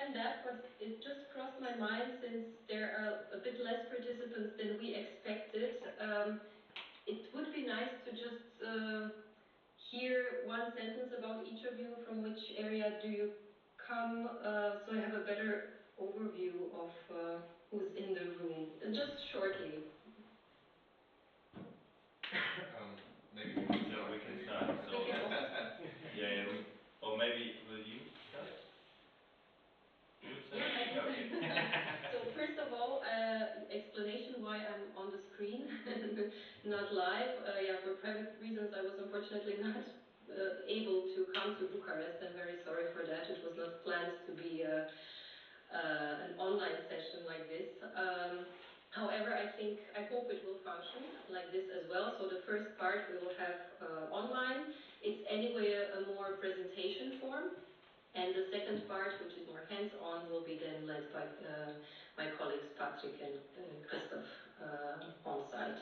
understand that, but it just crossed my mind, since there are a bit less participants than we expected. It would be nice to just hear one sentence about each of you. From which area do you come? So I have a better overview of who's in the room. Just shortly. Maybe we can start. We can start. So We can also start. yeah. Or maybe will you start? Yeah, I can. Okay. So first of all, explanation why I'm on the screen and not live. Yeah, for private reasons, I was unfortunately not able to come to Bucharest. I'm very sorry for that. It was not planned to be an online session like this. However, I hope it will function like this as well. So the first part we will have online. It's anyway a more presentation form. And the second part, which is more hands-on, will be then led by my colleagues Patrick and Christoph on site.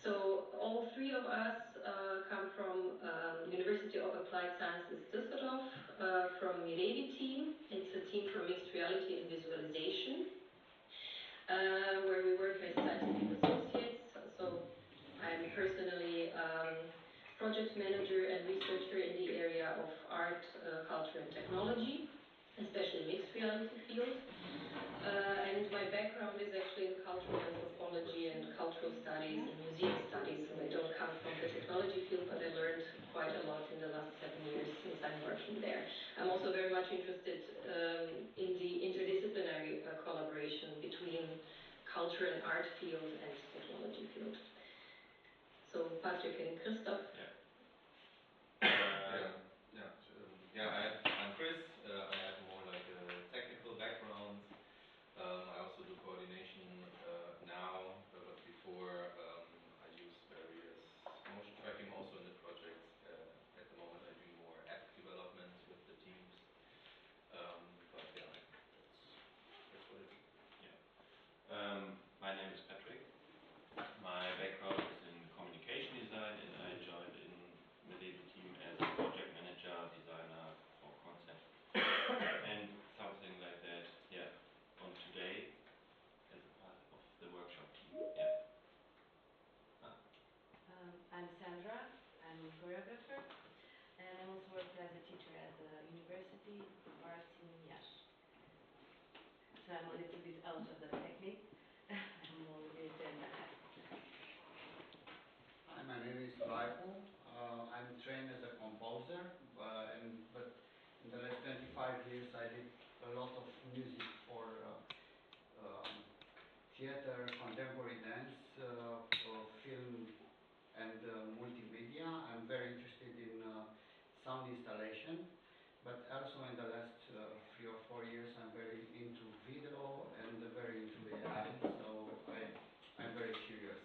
So all three of us come from University of Applied Sciences Düsseldorf, from MIREVI team. It's a team for mixed reality and visualization, where we work as scientific associates. So I'm personally project manager and researcher in the area of art, culture and technology, especially mixed reality field. And my background is actually in cultural anthropology and cultural studies and museum studies, so I don't come from the technology field, but I learned quite a lot in the last 7 years since I'm working there. I'm also very much interested in the interdisciplinary collaboration between culture and art field and technology field. So Patrick and Christoph. I'm Chris. I have more like a technical background. I also do coordination now, but before I used various motion tracking also in the projects. At the moment I do more app development with the teams. But yeah, that's what I do. Yeah. My name is Patrick. My background is in communication design, and I joined in MIREVI team as a project manager, designer for concept, and something like that. Yeah. On today, as a part of the workshop team. Yeah. I'm Sandra. I'm a choreographer, and I also work as a teacher at the University of Arts in Iași. So I'm a little bit out of the technique. I'm more with the agenda. Hi, my name is Raipo. I'm trained as a composer, but in the last 25 years I did a lot of music for theater, contemporary dance, for film and multimedia. I'm very interested in sound installation, but also in the last 3 or 4 years I'm very into video and very into AI, so I'm very curious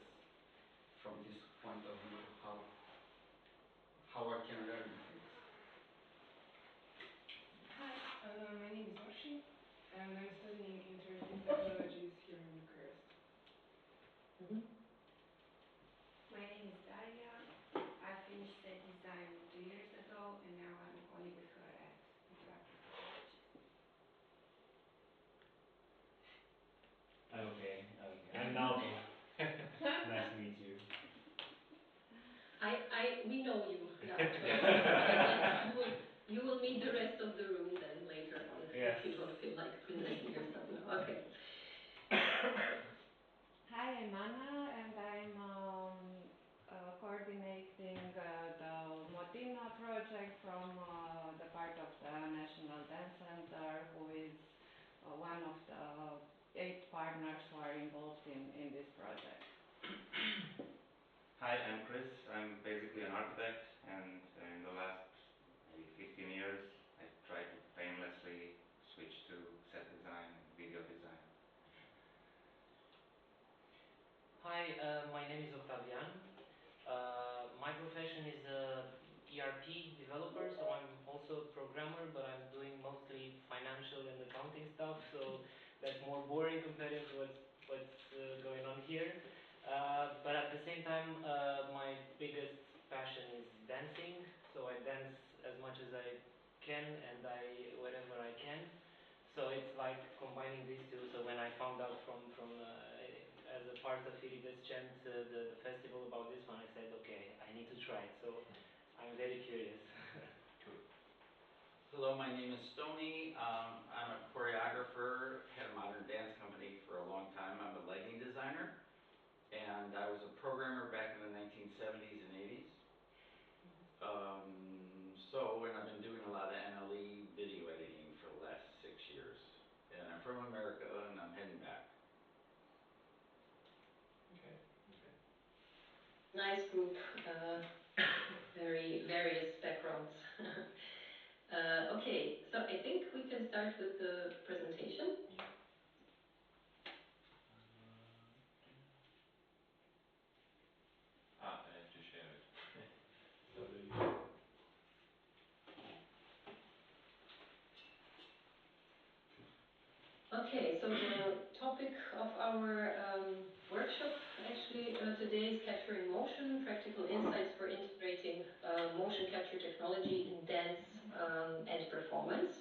from this point of view how I can learn things. Hi, my name is Jorge, and I'm studying interactive technologies here in Bucharest. My name is Daria. I finished set design 2 years ago, and now I'm a colleague with her at interactive technologies. Okay. I'm Naldo. Nice to meet you. We know you now. You will meet the rest of the room then later on, if you don't feel like presenting yourself now. Okay. Hi, I'm Anna, and I'm coordinating the MODINA project from the part of the National Dance Center, who is one of the 8 partners who are involved in this project. Hi, I'm Chris. I'm basically an architect, and in the last maybe 15 years I tried to painlessly switch to set design and video design. Hi, my name is Octavian. My profession is a ERP developer, so I'm also a programmer, but I'm doing mostly financial and accounting stuff, so that's more boring compared to what's going on here. But at the same time, my biggest passion is dancing, so I dance as much as I can and wherever I can. So combining these two. So when I found out as a part of Iridescent, the festival about this one, I said, okay, I need to try it. So I'm very curious. Hello, my name is Stony. I'm a choreographer, had a modern dance company for a long time. I'm a lighting designer, and I was a programmer back in the 1970s and 80s. And I've been doing a lot of NLE video editing for the last 6 years. And I'm from America, and I'm heading back. Okay. Nice group, very various backgrounds. Okay, so I think we can start with the presentation. Yeah. I have to share it. So do you. Okay, so the topic of our workshop actually today is capturing motion, practical insights for integrating motion capture technology in dance and performance.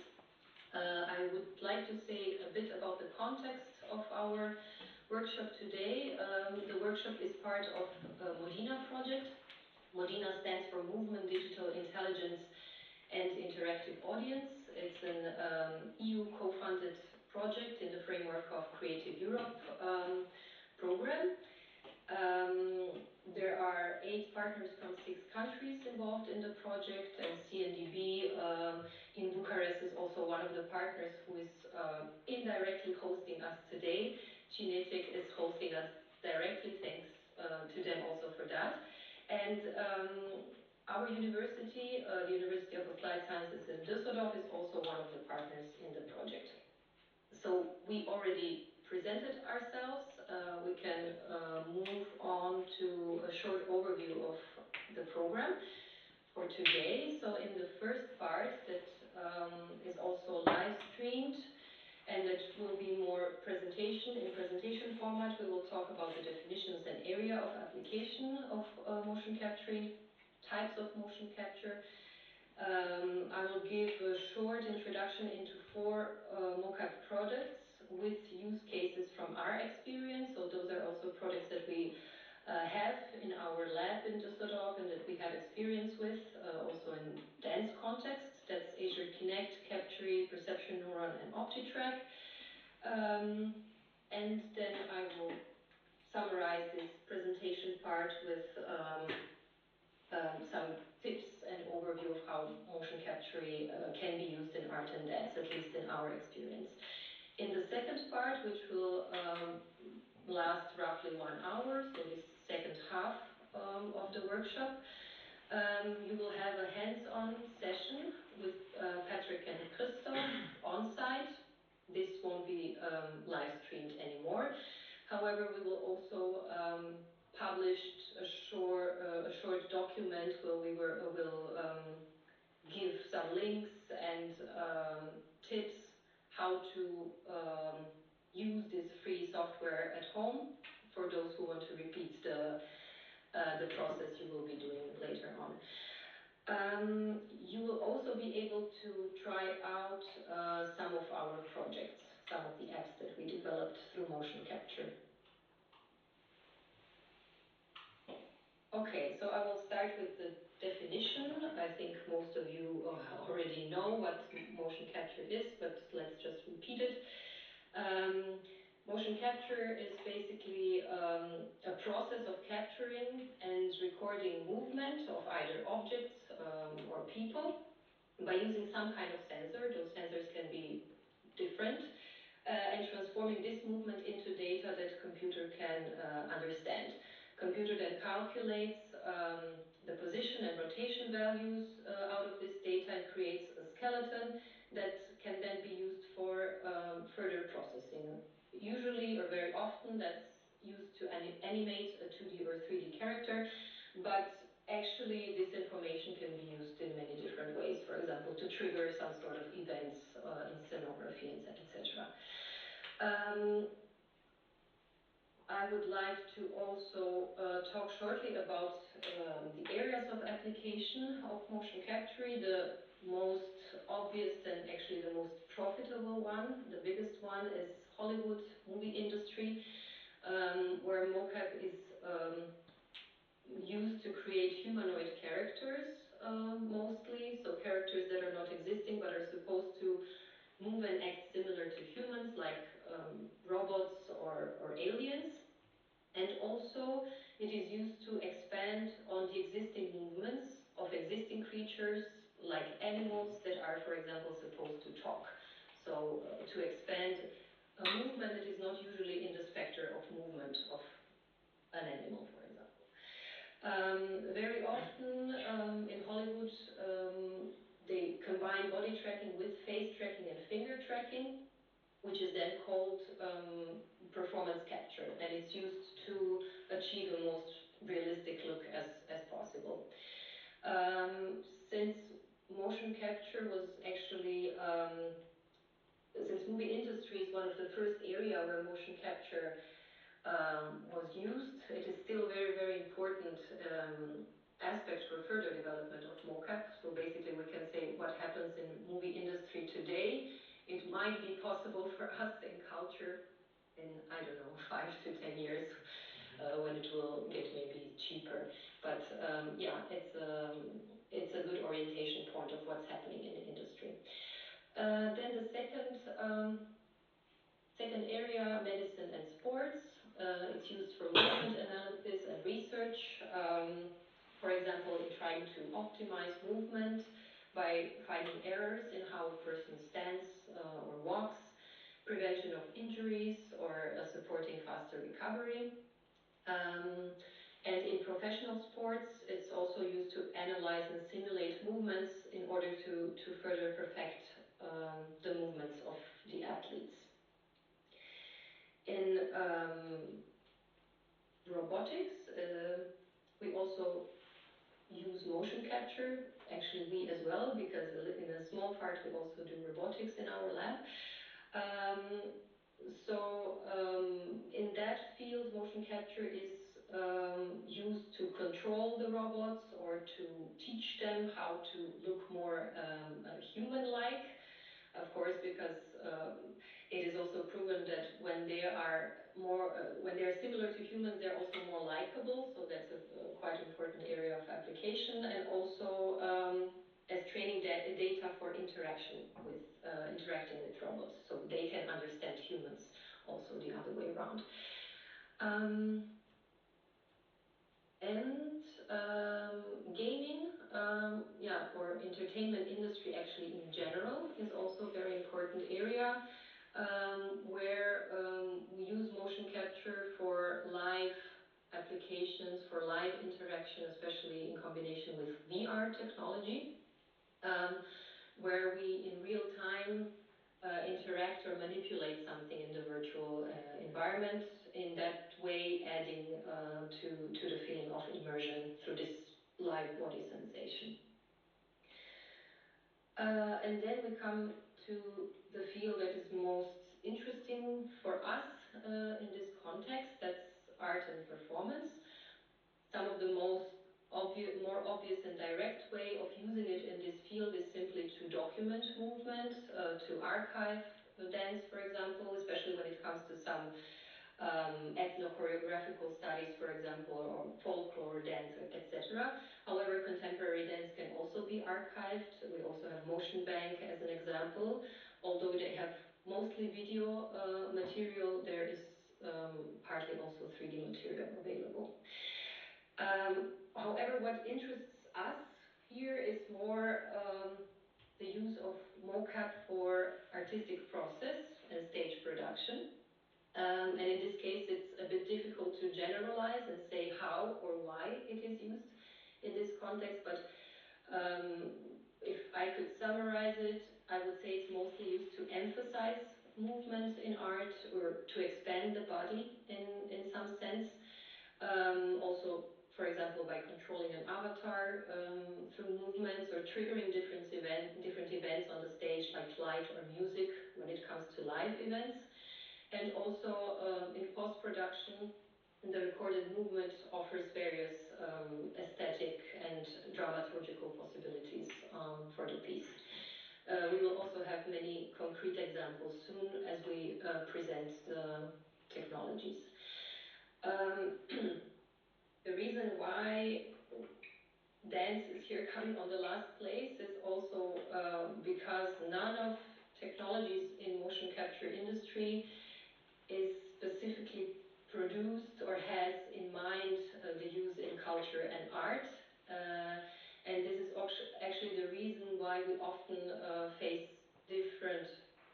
I would like to say a bit about the context of our workshop today. The workshop is part of a MODINA project. MODINA stands for Movement, Digital Intelligence and Interactive Audience. It's an EU co-funded project in the framework of Creative Europe program. There are 8 partners from 6 countries involved in the project, and CNDB in Bucharest is also one of the partners who is indirectly hosting us today. CINETic is hosting us directly, thanks to them also for that. And our university, the University of Applied Sciences in Düsseldorf, is also one of the partners in the project. So we already presented ourselves. We can move on to a short overview of the program for today. So in the first part that is also live streamed and that will be more in presentation format, we will talk about the definitions and area of application of motion capturing, types of motion capture. I will give a short introduction into 4 MoCap products with use cases from our experience. So those are also products that we have in our lab in Düsseldorf and that we have experience with also in dance context. That's Azure Kinect, Capture, Perception Neuron, and OptiTrack. And then I will summarize this presentation part with some tips and overview of how motion capture can be used in art and dance, at least in our experience. In the second part, which will last roughly 1 hour, so this second half of the workshop, you will have a hands-on session with Patrick and Christoph on site. This won't be live streamed anymore. However, we will also published a short document where we will give some links and tips how to use this free software at home for those who want to repeat the process you will be doing later on. You will also be able to try out some of our projects, some of the apps that we developed through motion capture. Okay, so I will start with the definition. I think most of you already know what motion capture is, but let's just repeat it. Motion capture is basically a process of capturing and recording movement of either objects or people by using some kind of sensor. Those sensors can be different. And transforming this movement into data that computer can understand. Computer then calculates the position and rotation values out of this data and creates a skeleton that can then be used for further processing. Usually, or very often, that's used to animate a 2D or 3D character, but actually this information can be used in many different ways. For example, to trigger some sort of events in scenography, etc. I would like to also talk shortly about the areas of application of motion capture. The most obvious and actually the most profitable one, the biggest one, one is Hollywood movie industry, where MoCap is used to create humanoid characters mostly, so characters that are not existing but are supposed to move and act similar to humans, like robots or aliens. And also, it is used to expand on the existing movements of existing creatures, like animals that are, for example, supposed to talk. So, to expand a movement that is not usually in the specter of movement of an animal, for example. Very often in Hollywood, they combine body tracking with face tracking and finger tracking, which is then called performance capture, and it's used to achieve a most realistic look as possible. Since motion capture was actually, since movie industry is one of the first area where motion capture was used, it is still a very, very important aspect for further development of MoCap. So basically we can say what happens in movie industry today, it might be possible for us in culture in, I don't know, 5 to 10 years when it will get maybe cheaper. But yeah, it's a good orientation point of what's happening in the industry. Then the second area, medicine and sports. It's used for movement analysis and research, for example, in trying to optimize movement by finding errors in how a person stands or walks, prevention of injuries, or supporting faster recovery. And in professional sports, it's also used to analyze and simulate movements in order to further perfect the movements of the athletes. In robotics, we also use motion capture. Actually, we as well, because in a small part we also do robotics in our lab. In that field, motion capture is used to control the robots or to teach them how to look more human-like. Of course, because it is also proven that when they are similar to humans, they're also more likable. So that's a quite important area of application, and also as training data for interacting with robots, so they can understand humans. Also, the other way around. And gaming, or entertainment industry actually in general is also a very important area where we use motion capture for live applications, for live interaction, especially in combination with VR technology, where we in real time interact or manipulate something in the virtual environment, in that way adding to the feeling of immersion through this live body sensation. And then we come to the field that is most interesting for us in this context, that's art and performance. Some of the more obvious and direct way of using it in this field is simply to document movement, to archive dance, for example, especially when it comes to some ethno-choreographical studies, for example, or folklore dance, etc. However, contemporary dance can also be archived. We also have Motion Bank as an example. Although they have mostly video material, there is partly also 3D material available. However, what interests us here is more the use of MoCap for artistic process and stage production. And in this case, it's a bit difficult to generalize and say how or why it is used in this context, but if I could summarize it, I would say it's mostly used to emphasize movement in art or to expand the body in some sense. Also, for example, by controlling an avatar through movements or triggering different events on the stage, like light or music when it comes to live events. And also in post-production, the recorded movement offers various aesthetic and dramaturgical possibilities for the piece. We will also have many concrete examples soon as we present the technologies. The reason why dance is here coming on the last place is also because none of technologies in motion capture industry is specifically produced or has in mind the use in culture and art. And this is actually the reason why we often face different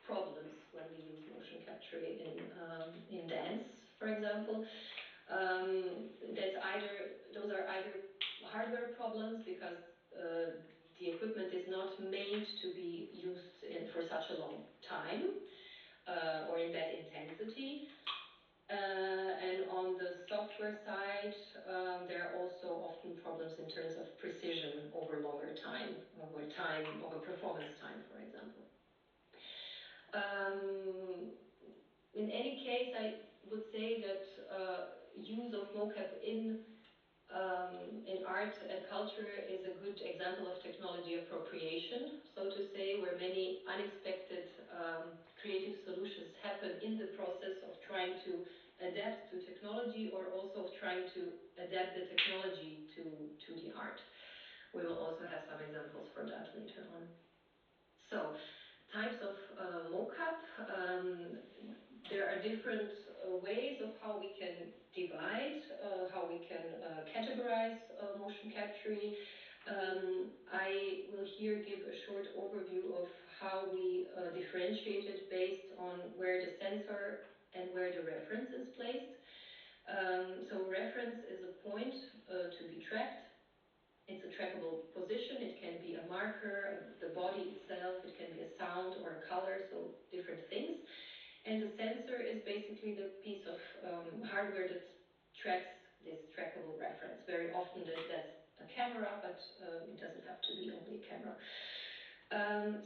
problems when we use motion capture in dance, for example. Those are either hardware problems because the equipment is not made to be used for such a long time or in that intensity. And on the software side, there are also often problems in terms of precision over longer time, over performance time, for example. In any case, I would say that use of MoCap in art and culture is a good example of technology appropriation, so to say, where many unexpected creative solutions happen in the process of trying to adapt to technology or also of trying to adapt the technology to the art. We will also have some examples for that later on. So, types of MoCap. There are different ways of how we can divide, how we can categorize motion capture. I will here give a short overview of how we differentiate it based on where the sensor and where the reference is placed. So reference is a point to be tracked. It's a trackable position. It can be a marker, the body itself. It can be a sound or a color, so different things. And the sensor is basically the piece of hardware that tracks this trackable reference. Very often that's a camera, but it doesn't have to be only a camera.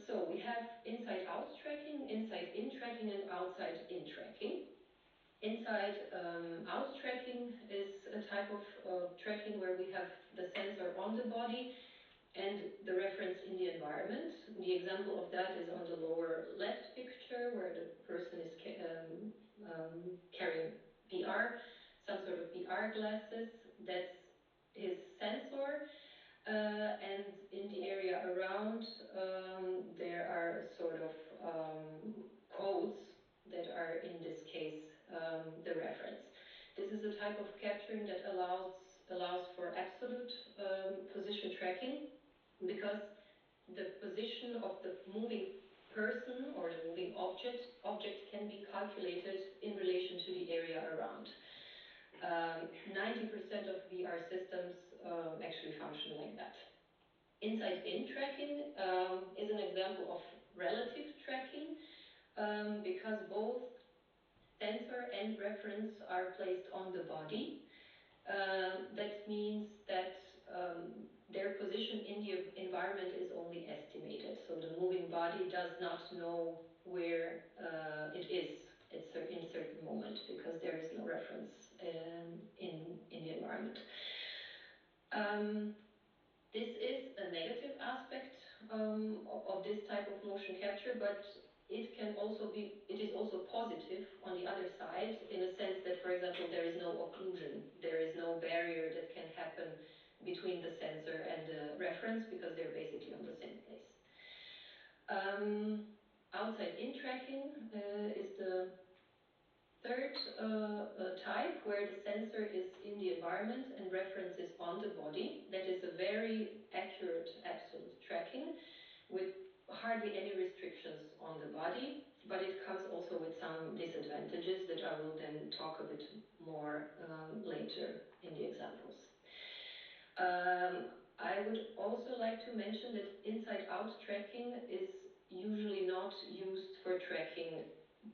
So we have inside-out tracking, inside-in tracking, and outside-in tracking. Inside-out tracking is a type of tracking where we have the sensor on the body and the reference in the environment. The example of that is on the lower left picture, where the person is carrying VR, some sort of VR glasses. That's his sensor. And in the area around, there are sort of codes that are, in this case, the reference. This is a type of capturing that allows for absolute position tracking, because the position of the moving person or the moving object can be calculated in relation to the area around. 90% of VR systems actually function like that. Inside-in tracking is an example of relative tracking, because both sensor and reference are placed on the body. That means that their position in the environment is only estimated. So the moving body does not know where it is in a certain moment, because there is no reference in the environment. This is a negative aspect of this type of motion capture, but it is also positive on the other side, in a sense that, for example, there is no occlusion, there is no barrier that can happen between the sensor and the reference, because they're basically on the same place. Outside-in tracking is the third type, where the sensor is in the environment and reference is on the body. That is a very accurate absolute tracking with hardly any restrictions on the body, but it comes also with some disadvantages that I will then talk a bit more later in the examples. I would also like to mention that inside-out tracking is usually not used for tracking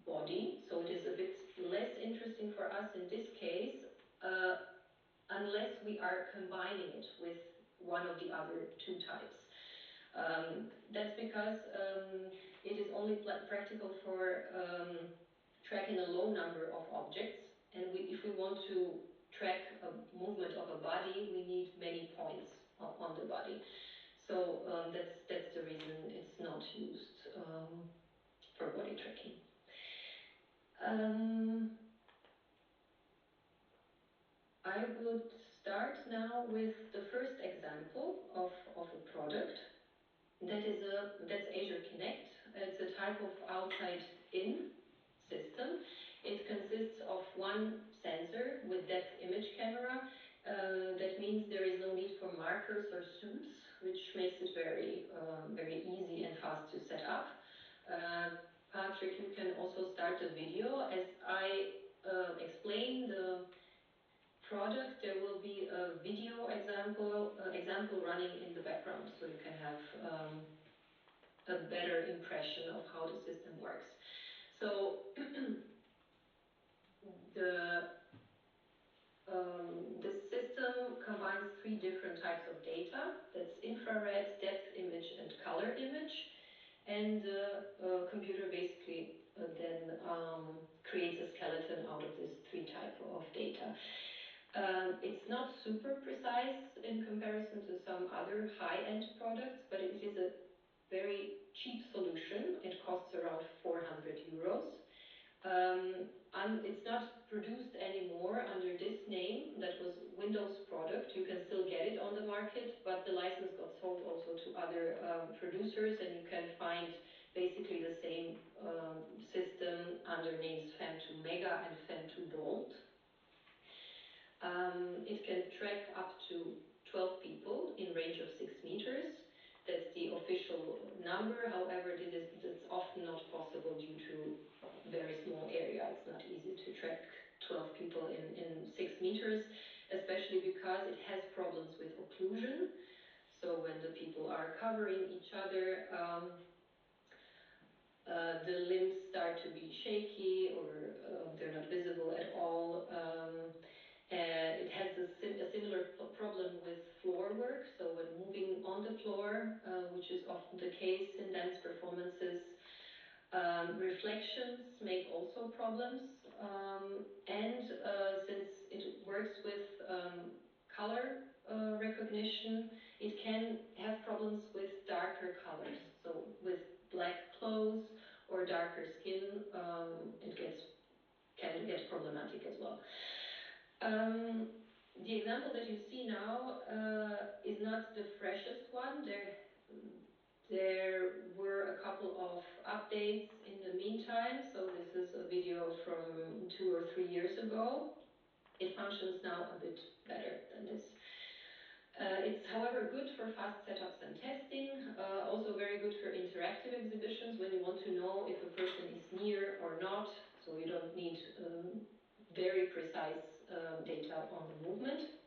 body, so it is a bit less interesting for us in this case, unless we are combining it with one of the other two types. That's because it is only practical for tracking a low number of objects, and if we want to track a movement of a body, we need many points on the body. So that's the reason it's not used for body tracking. I would start now with the first example of a product. That's Azure Connect. It's a type of outside-in system. It consists of one sensor with depth image camera. That means there is no need for markers or suits, which makes it very easy and fast to set up. Patrick, you can also start the video. As I explain the product, there will be a video example running in the background, so you can have a better impression of how the system works. So the system combines three different types of data. That's infrared, depth image, and color image. And the computer basically then creates a skeleton out of this three type of data. It's not super precise in comparison to some other high-end products, but it is a very cheap solution. It costs around 400 euros. It's not produced anymore under this name. That was Windows product. You can still get it on the market, but the license got sold also to other producers, and you can find basically the same system under names FEM2 Mega and FEM2 Bold. It can track up to 12 people in range of 6 meters. That's the official number. However, that's often not possible due to very small area. It's not easy to track 12 people in 6 meters, especially because it has problems with occlusion. So when the people are covering each other, the limbs start to be shaky, or they're not visible at all. It has a similar problem with floor work. So when moving on the floor, which is often the case in dance performances, reflections make also problems. And since it works with color recognition, it can have problems with darker colors. So with black clothes or darker skin, it can get problematic as well. The example that you see now is not the freshest one. There were a couple of updates in the meantime. So this is a video from 2 or 3 years ago. It functions now a bit better than this. It's, however, good for fast setups and testing, also very good for interactive exhibitions when you want to know if a person is near or not, so you don't need very precise data on the movement.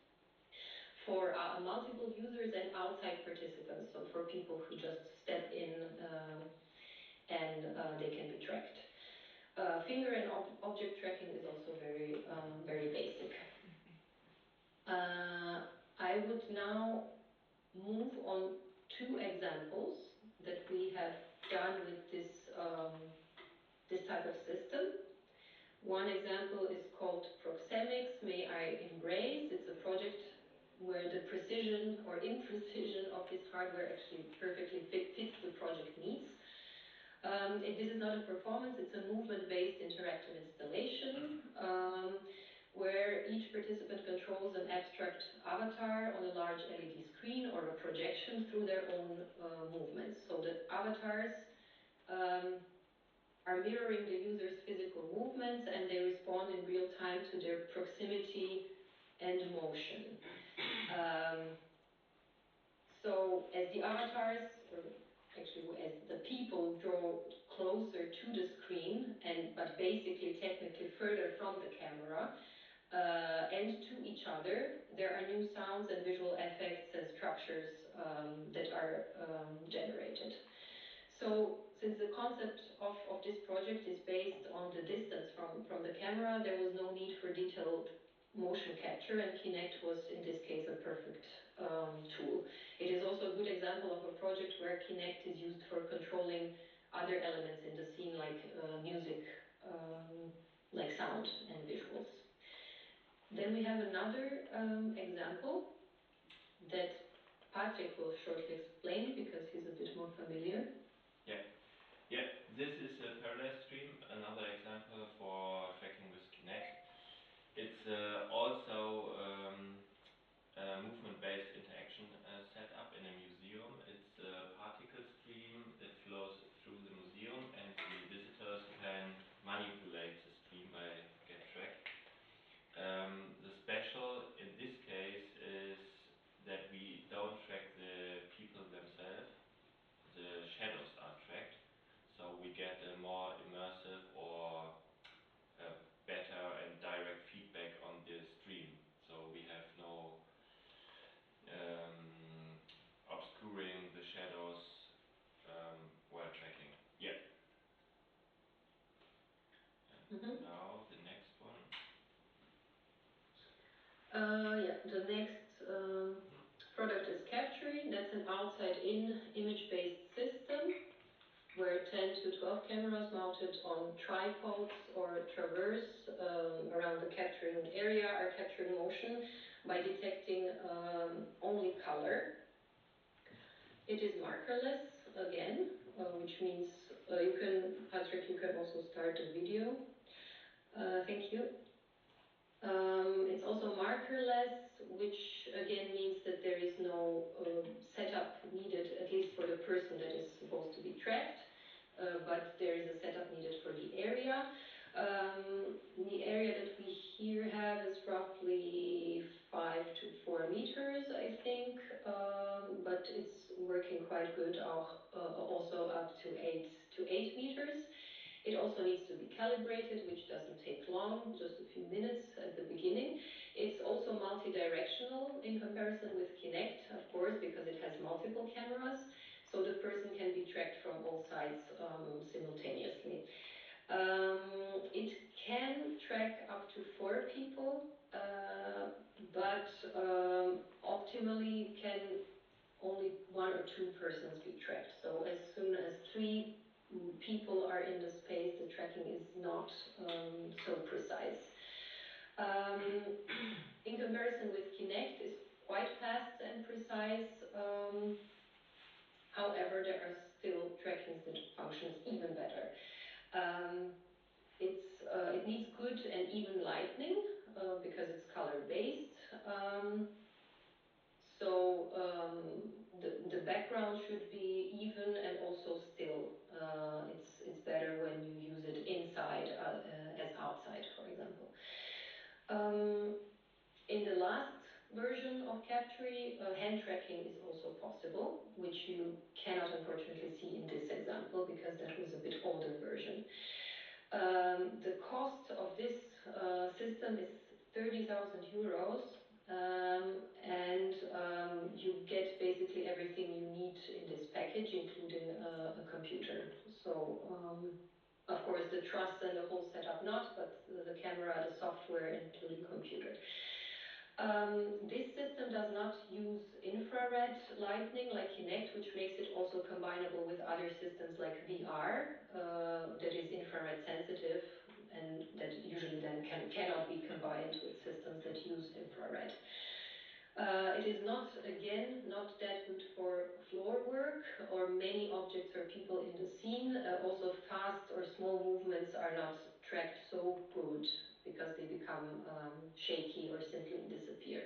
For multiple users and outside participants, so for people who just step in and they can be tracked. Finger and object tracking is also very basic. I would now move on 2 examples that we have done with this type of system. One example is called Proxemics, May I Embrace. It's a project where the precision or imprecision of this hardware actually perfectly fits the project needs. This is not a performance, it's a movement-based interactive installation where each participant controls an abstract avatar on a large LED screen or a projection through their own movements. So the avatars are mirroring the user's physical movements, and they respond in real time to their proximity and motion. So as the avatars, or actually as the people draw closer to the screen, but basically technically further from the camera, and to each other, there are new sounds and visual effects and structures that are generated. So since the concept of this project is based on the distance from the camera, there was no need for detailed motion capture, and Kinect was in this case a perfect tool. It is also a good example of a project where Kinect is used for controlling other elements in the scene, like music, like sound and visuals. Then we have another example that Patrick will shortly explain because he's a bit more familiar. Yeah, this is a parallel stream, another example for tracking with Kinect. It's also a movement-based interaction setup in a museum. It's a particle stream that flows through the museum, and the visitors can manipulate the stream by get track. The special in this case is that we don't track the people themselves. The shadows are tracked, so we get a more immersive or a better and direct feedback on the stream. So we have no obscuring the shadows while tracking. Yeah. And now the next one. Yeah, the next product is Captury. That's an outside-in image-based system where 10 to 12 cameras mounted on tripods or traverse around the capturing area are capturing motion by detecting only color. It is markerless again, which means you can, Patrick, you can also start the video. Thank you. It's also markerless, which again means that there is no setup needed, at least for the person that is supposed to be tracked, but there is a setup needed for the area. The area that we here have is roughly 5 to 4 meters, I think, but it's working quite good, also up to 8 meters. It also needs to be calibrated, which doesn't take long, just a few minutes at the beginning. It's also multi-directional in comparison with Kinect, of course, because it has multiple cameras, so the person can be tracked from all sides simultaneously. It can track up to 4 people, but optimally can only 1 or 2 persons be tracked. So as soon as 3 people are in the space, the tracking is not so precise. In comparison with Kinect, it's quite fast and precise. However, there are still trackings that functions even better. It needs good and even lighting because it's color-based. So the background should be even and also still. It's better when you use it inside as outside, for example. In the last version of Captury, hand tracking is also possible, which you cannot unfortunately see in this example because that was a bit older version. The cost of this system is 30,000 euros. And you get basically everything you need in this package, including a computer. So, of course, the truss and the whole setup not, but the camera, the software, including computer. This system does not use infrared lighting like Kinect, which makes it also combinable with other systems like VR, that is infrared sensitive, and that usually then cannot be combined with systems that use infrared. It is not that good for floor work or many objects or people in the scene. Also fast or small movements are not tracked so good because they become shaky or simply disappear.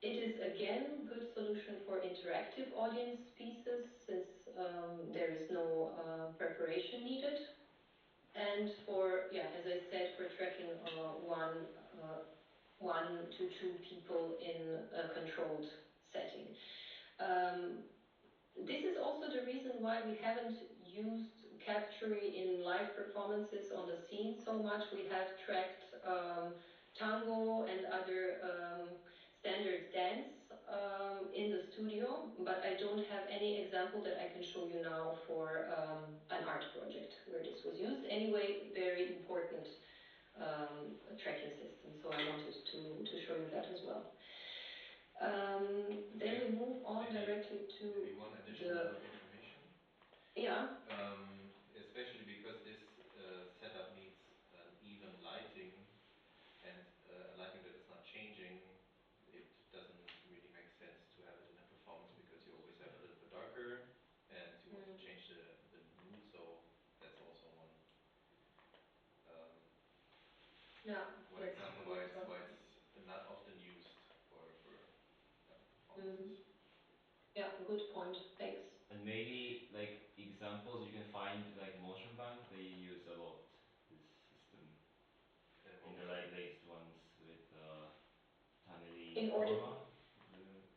It is again good solution for interactive audience pieces since there is no preparation needed, and for, yeah, as I said, for tracking 1 to 2 people in a controlled setting. This is also the reason why we haven't used Captury in live performances on the scene so much. We have tracked tango and other standard dance in the studio, but I don't have any example that I can show you now for an art project where this was used. Anyway, very important tracking system, so I wanted to show you that as well. Then we move on directly to maybe one additional information. Yeah. Especially because this setup needs an even lighting and a lighting that is not changing. It Yeah, one that's example true why as well. it's not often used for Mm-hmm. performances. Yeah, good point. Thanks. And maybe like examples you can find like motion bank, they use a lot this system in the like latest ones with In Taneli order, Norma.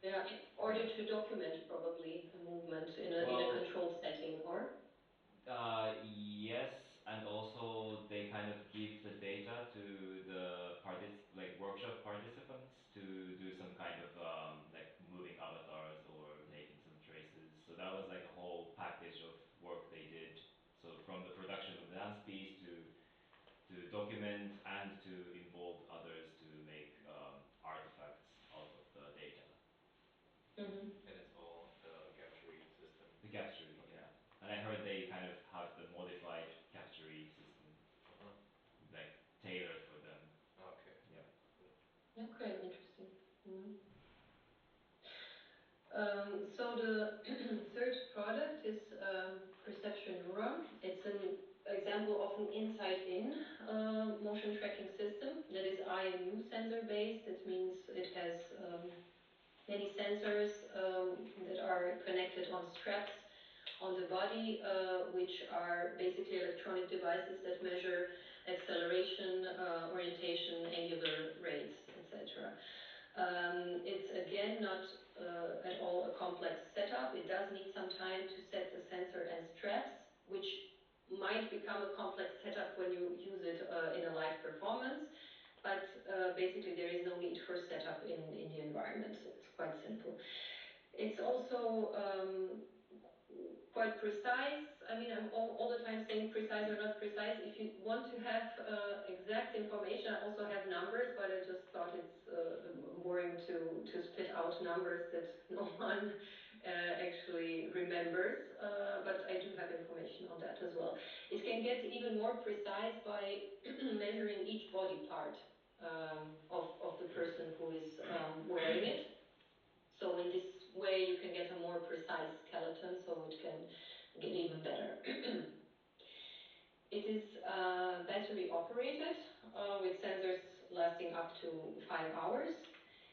yeah, in order Yeah. to document probably a movement in a Well, controlled setting, or yes, and also they kind of give the data to the like workshop participants to do some kind of like moving avatars or making some traces. So that was like a whole package of work they did. So from the production of the dance piece to document and to involve others to make artifacts out of the data. mm-hmm. And it's all Gaptury system. The Gaptury, Okay. yeah. And I heard they kind of have the modified Gaptury system, Uh-huh. like tailored for them. Okay. Yeah. Good. Okay, interesting. Mm. So the third product is perception neuron. It's an example of an inside-in motion tracking system that is IMU sensor based. That means it has many sensors that are connected on straps on the body, which are basically electronic devices that measure acceleration, orientation, angular rates, etc. It's again not at all a complex setup. It does need some time to set the sensor and straps, which might become a complex setup when you use it in a live performance. But basically, there is no need for setup in the environment. It's quite simple. It's also quite precise. I mean, I'm all the time saying precise or not precise. If you want to have exact information, I also have numbers, but I just thought it's boring to spit out numbers that no one actually remembers. But I do have information on that as well. It can get even more precise by measuring each body part of the person who is wearing it. So in this way, you can get a more precise skeleton, so it can get even better. It is battery operated with sensors lasting up to 5 hours.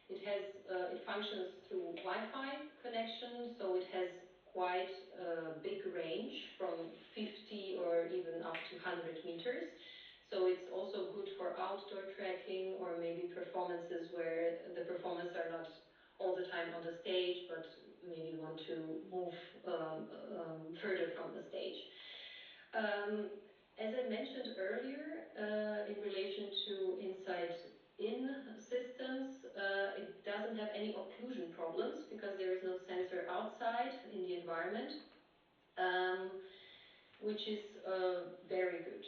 It functions through Wi-Fi connection, so it has quite a big range from 50 or even up to 100 meters. So it's also good for outdoor tracking or maybe performances where the performers are not all the time on the stage, but maybe want to move further from the stage. As I mentioned earlier, in relation to inside-in systems, it doesn't have any occlusion problems because there is no sensor outside in the environment, which is very good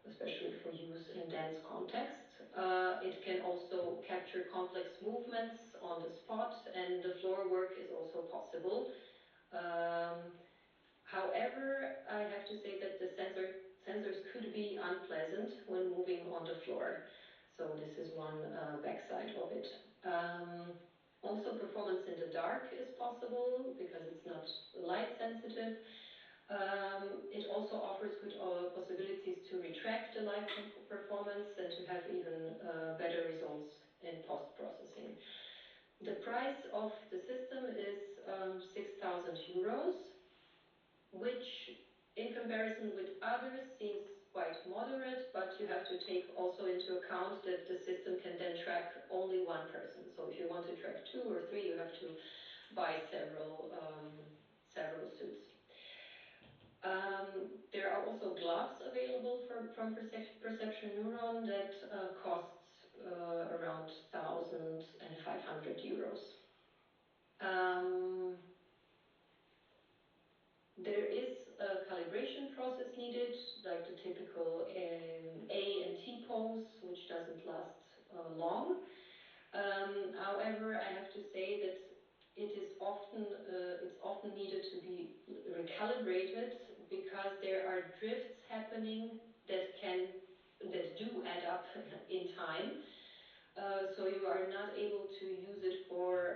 especially for use in dance context. It can also capture complex movements on the spot, and the floor work is also possible. However, I have to say that the sensors could be unpleasant when moving on the floor. So this is one backside of it. Also, performance in the dark is possible because it's not light sensitive. It also offers good possibilities to retract the live performance and to have even better results in post-processing. The price of the system is 6,000 euros, which in comparison with others seems quite moderate, but you have to take also into account that the system can then track only one person. So if you want to track 2 or 3, you have to buy several suits. There are also gloves available from Perception Neuron that costs around 1,500 euros. There is a calibration process needed, like the typical A and T pose, which doesn't last long. However, I have to say that it's often needed to be recalibrated because there are drifts happening that do add up in time. So you are not able to use it for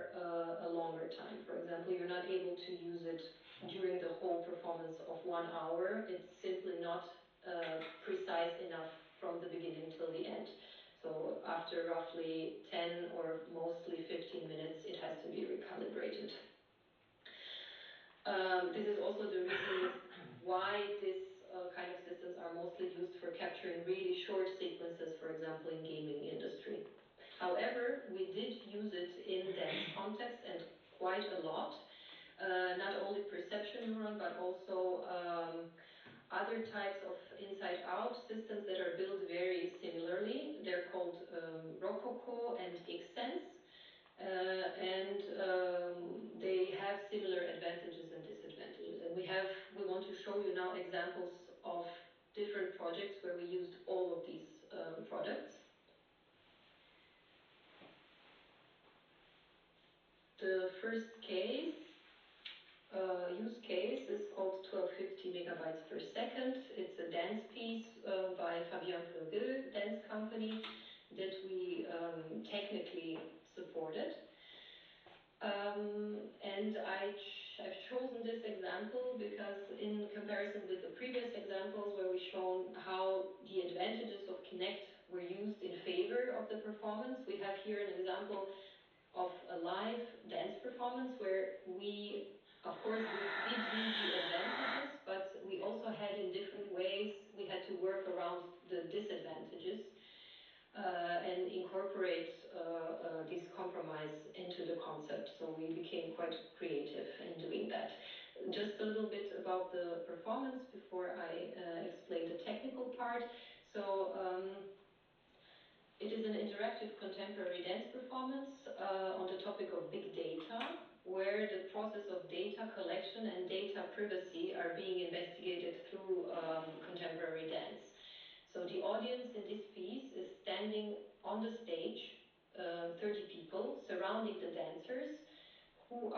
a longer time. For example, you're not able to use it during the whole performance of 1 hour. It's simply not precise enough from the beginning So after roughly 10 or mostly 15 minutes, it has to be recalibrated. This is also the reason why this kind of systems are mostly used for capturing really short sequences, for example, in gaming industry. However, we did use it in dance context and quite a lot. Not only perception neuron, but also other types of inside-out systems that are built very similarly. They're called Rococo and Xsense. They have similar advantages and disadvantages. And we want to show you now examples of different projects where we used all of these products. The first use case is called 1250 megabytes per second. It's a dance piece by Fabian Vogel dance company that we technically supported. And I've chosen this example because in comparison with the previous examples where we've shown how the advantages of Kinect were used in favor of the performance, we have here an example of a live dance performance where we, of course, did use the advantages, but we also had in different ways, we had to work around the disadvantages and incorporate this compromise into the concept. So we became quite creative in doing that. Just a little bit about the performance before I explain the technical part. So it is an interactive contemporary dance performance on the topic of big data, where the process of data collection and data privacy are being investigated through contemporary dance. So the audience in this piece is standing on the stage, 30 people surrounding the dancers, who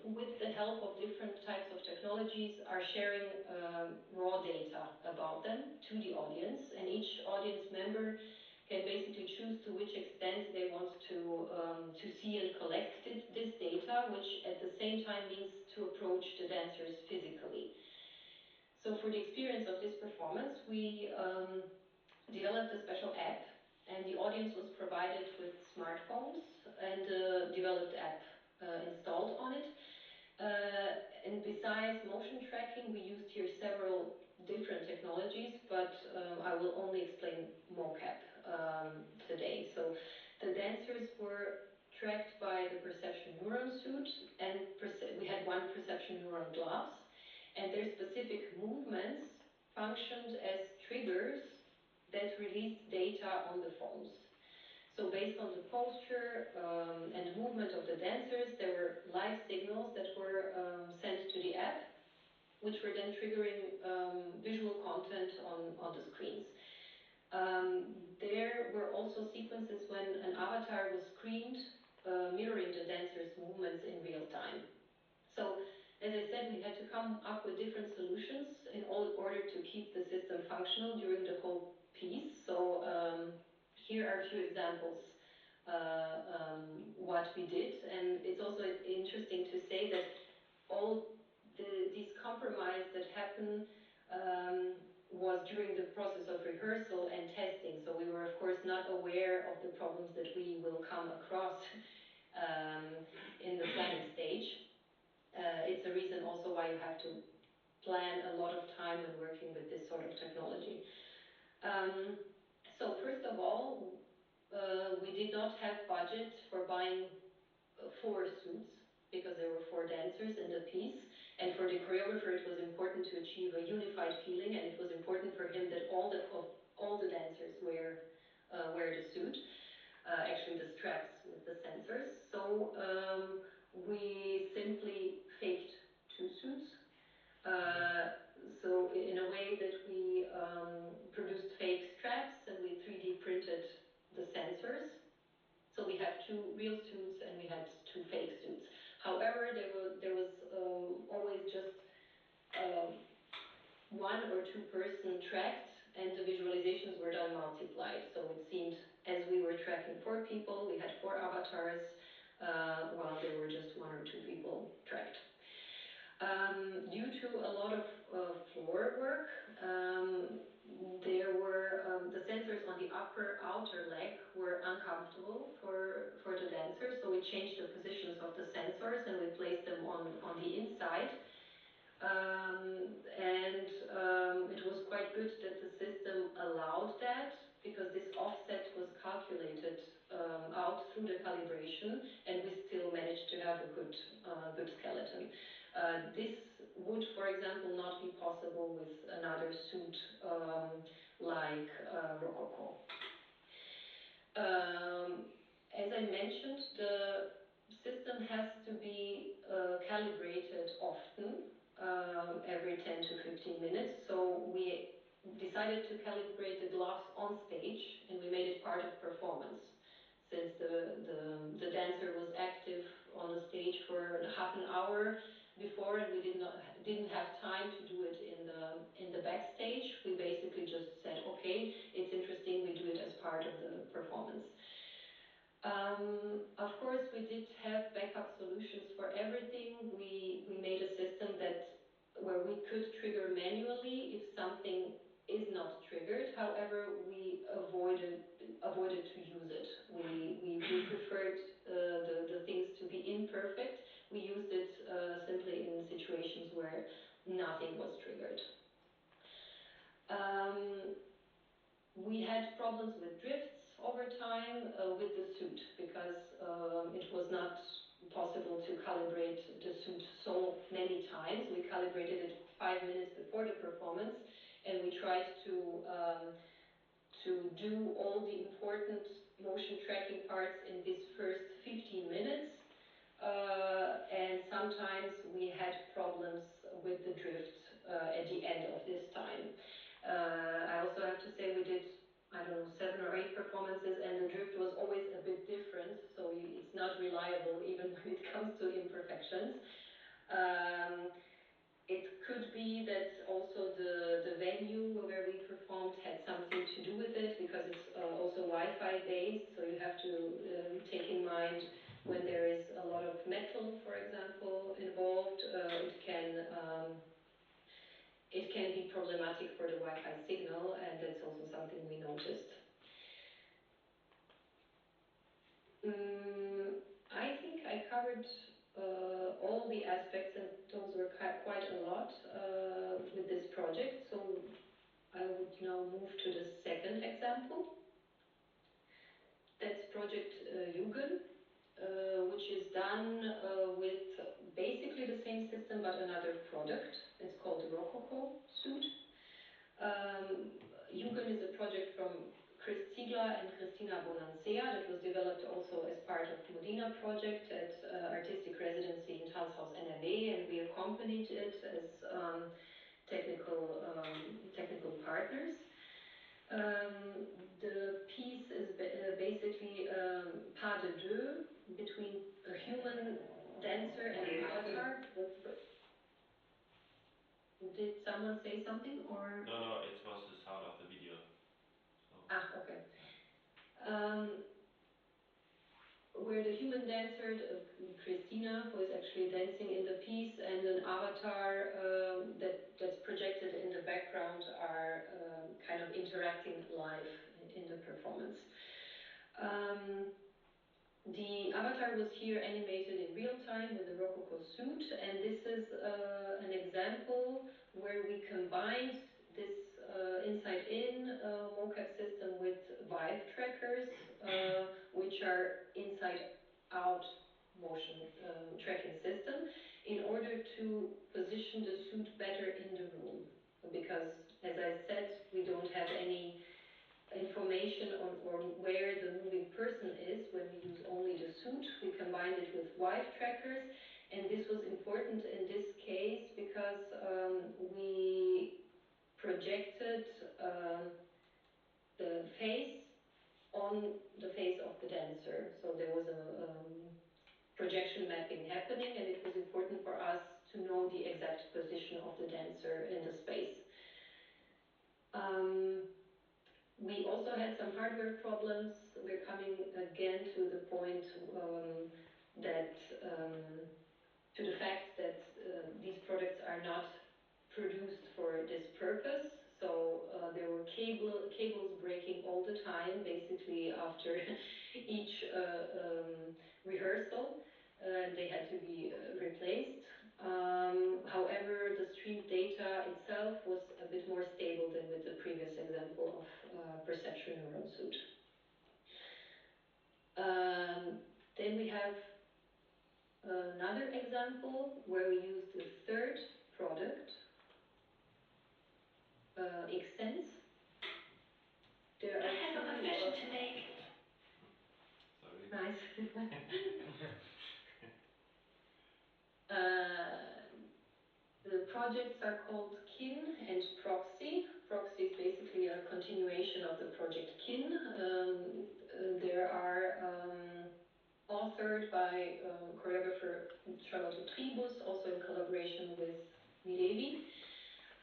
with the help of different types of technologies are sharing raw data about them to the audience, and each audience member can basically choose to which extent they want to see and collect this data, which at the same time means to approach the dancers physically. So for the experience of this performance, we developed a special app, and the audience was provided with smartphones and a developed app installed on it. And besides motion tracking, we used here several different technologies, but I will only explain MoCap today. So the dancers were tracked by the perception neuron suit, and we had one perception neuron gloves, and their specific movements functioned as triggers that released data on the phones. So based on the posture and movement of the dancers, there were live signals that were sent to the app, which were then triggering visual content on the screens. There were also sequences when an avatar was screened, mirroring the dancers' movements in real time. So, as I said, we had to come up with different solutions in order to keep the system functional during the whole piece. So here are a few examples what we did, and it's also interesting to say that all these compromise that happen was during the process of rehearsal and testing. So we were, of course, not aware of the problems that we will come across in the planning stage. It's a reason also why you have to plan a lot of time when working with this sort of technology. So first of all, we did not have budget for buying 4 suits, because there were 4 dancers in the piece, and for the choreographer it was important to achieve a unified feeling, and it was important for him that all the dancers wear the suit, actually the straps with the sensors. So we simply faked 2 suits. So in a way that we produced fake straps, and we 3D printed the sensors. So we have 2 real suits and we had 2 fake suits. However, there was always just 1 or 2 person tracked, and the visualizations were done multiplied. So it seemed, as we were tracking 4 people, we had 4 avatars, while there were just 1 or 2 people tracked. Due to a lot of floor work, there were the sensors on the outer leg of the sensors, and we placed them on the inside. It was quite good that the system allowed that, because this offset was calculated out through the calibration, and we still managed to have a good skeleton. This would, for example, not be possible with another suit like Rococo. As I mentioned, the system has to be calibrated often, every 10 to 15 minutes. So we decided to calibrate the gloves on stage, and we made it part of performance. Since the dancer was active on the stage for half an hour before, and we didn't have time to do it in the backstage, we basically just said, okay, it's interesting, we do it as part of the performance. Of course, we did have backup solutions for everything. We made a system where we could trigger manually if something is not triggered. However, we avoided to use it. We preferred the things to be imperfect. We used it simply in situations where nothing was triggered. We had problems with drifts over time with the suit, because it was not possible to calibrate the suit so many times. We calibrated it 5 minutes before the performance, and we tried to do all the important motion tracking parts in this first 15 minutes. And sometimes we had problems with the drift at the end of this time. I also have to say we did, I don't know, 7 or 8 performances, and the drift was always a bit different, so it's not reliable even when it comes to imperfections. It could be that also the venue where we performed had something to do with it, because it's also Wi-Fi based, so you have to take in mind when there is a lot of metal, for example, involved, it can be problematic for the Wi-Fi signal, and that's also something we noticed. I think I covered all the aspects, and those were quite a lot with this project. So I would now move to the second example. That's project Jugend, which is done with basically the same system but another product. It's called the Rococo suit. Jugend is a project from Chris Ziegler and Christina Bonansea that was developed also as part of MODINA project at Artistic Residency in Tanzhaus NRW, and we accompanied it as technical partners. The piece is basically pas de deux between a human dancer and an avatar. Did someone say something, or? No, it was the sound of the video. So. Okay. Where the human dancer, Christina, who is actually dancing in the piece, and an avatar that's projected in the background are kind of interacting live in the performance. The avatar was here animated in real time with the Rococo suit, and this is an example where we combined this inside-in MoCap system with Vive trackers, which are inside-out motion tracking system, in order to position the suit better in the room. Because, as I said, we don't have any information on where the moving person is when we use only the suit. We combined it with Vive trackers, and this was important in this case because we projected the face on the face of the dancer. So there was a projection mapping happening, and it was important for us to know the exact position of the dancer in the space. We also had some hardware problems. We're coming again to the point to the fact that these products are not produced for this purpose. So there were cables breaking all the time, basically after each rehearsal. and they had to be replaced. However, the streamed data itself was a bit more stable than with the previous example of perception neuron suit. Then we have another example where we use the third product, Xsense. There are I have a confession to make. Sorry. Nice. The projects are called KIN and Proxy. Proxy is basically a continuation of the project KIN. There are authored by choreographer Charlotte Tribus, also in collaboration with MIREVI.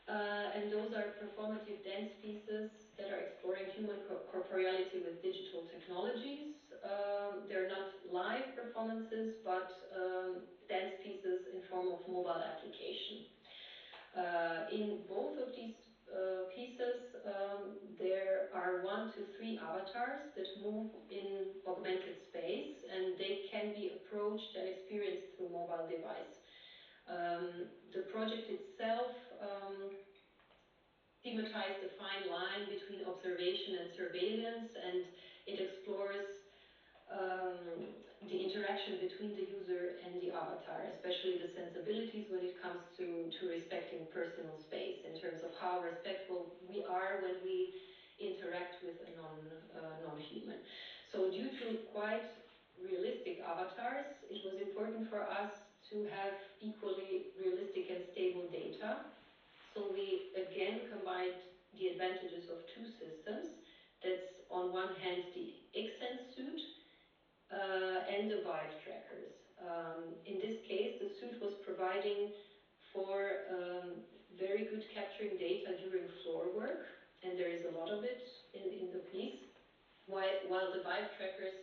And those are performative dance pieces that are exploring human corporeality with digital technologies. They're not live performances, but dance pieces in form of mobile application. In both of these pieces, there are 1 to 3 avatars that move in augmented space, and they can be approached and experienced through mobile device. The project itself thematized the fine line between observation and surveillance, and it explores the interaction between the user and the avatar, especially the sensibilities when it comes to respecting personal space, in terms of how respectful we are when we interact with a non-human. So due to quite realistic avatars, it was important for us to have equally realistic and stable data. So we again combined the advantages of two systems. That's on one hand the Xsense suit and the Vive trackers. In this case, the suit was providing for very good capturing data during floor work, and there is a lot of it in the piece, while the Vive trackers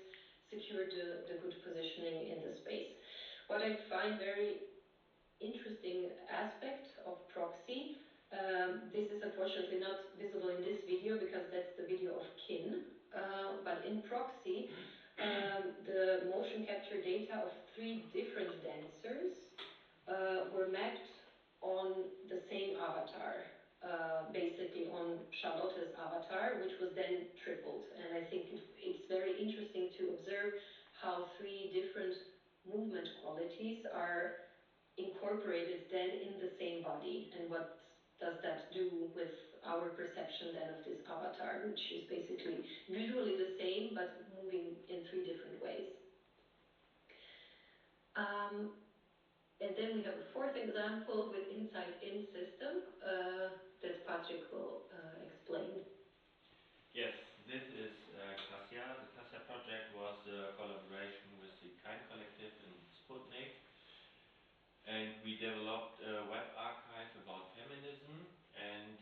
secured the good positioning in the space. What I find very interesting aspect of Proxy, this is unfortunately not visible in this video because that's the video of KIN, but in Proxy, the motion capture data of 3 different dancers were mapped on the same avatar, basically on Charlotte's avatar, which was then tripled. And I think it's very interesting to observe how 3 different movement qualities are incorporated then in the same body, and what does that do with our perception then of this avatar, which is basically visually the same but moving in 3 different ways. And then we have a 4th example with inside-in system that Patrick will explain. Yes, this is Garcia. The Garcia project was a collaboration with the Kind Collective and Sputnik. And we developed a web archive about feminism, and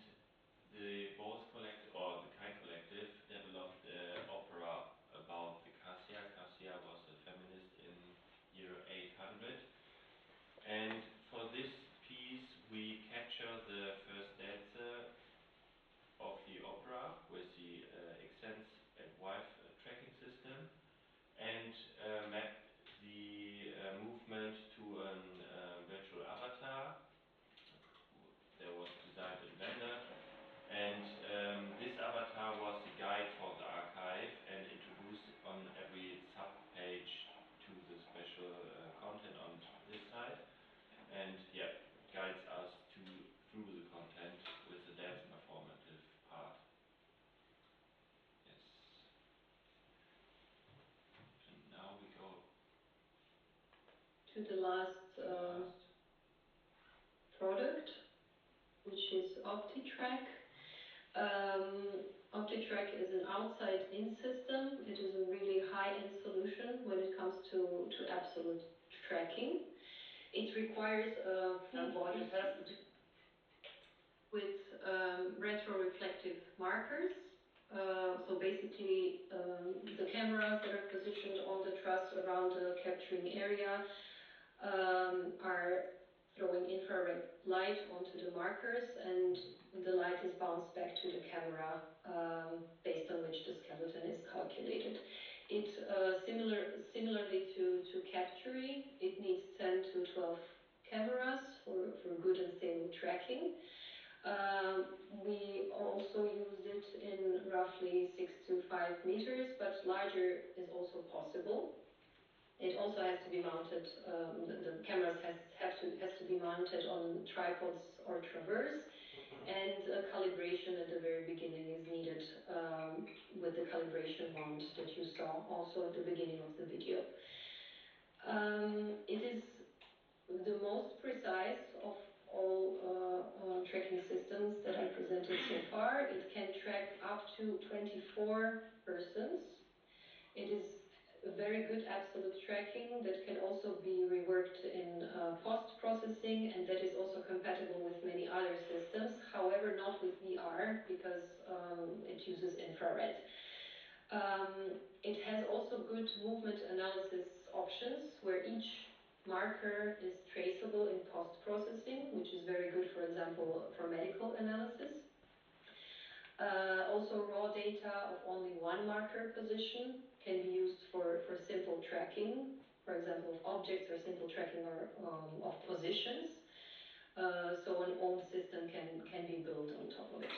the Kind Collective developed an opera about the Garcia. Garcia was a feminist in year 800. And for this piece, we capture the first dancer of the opera with the Xsense and Vive tracking system, and map the movement to a virtual avatar that was designed in Blender. And this avatar was the guide for the archive and introduced on every sub-page to the special content on this side. And yeah, guides us through the content with the dance performative part. Yes. And now we go to the last product, which is OptiTrack. OptiTrack is an outside-in system. It is a really high-end solution when it comes to absolute tracking. It requires a full body with retroreflective markers. So basically, the cameras that are positioned on the truss around the capturing area are throwing infrared light onto the markers, and the light is bounced back to the camera based on which the skeleton is calculated. It similarly to capturing, it We also used it in roughly 6 to 5 meters, but larger is also possible. It also has to be mounted, the cameras has to be mounted on tripods or traverse, and calibration at the very beginning is needed with the calibration wand that you saw also at the beginning of the video. It is the most precise of all tracking systems that I presented so far. It can track up to 24 persons. It is very good absolute tracking that can also be reworked in post-processing, and that is also compatible with many other systems, however not with VR because it uses infrared. It has also good movement analysis options where each marker is traceable in post-processing, which is very good, for example, for medical analysis. Also, raw data of only one marker position can be used for simple tracking, for example, of objects, or simple tracking or of positions. So an own system can be built on top of it.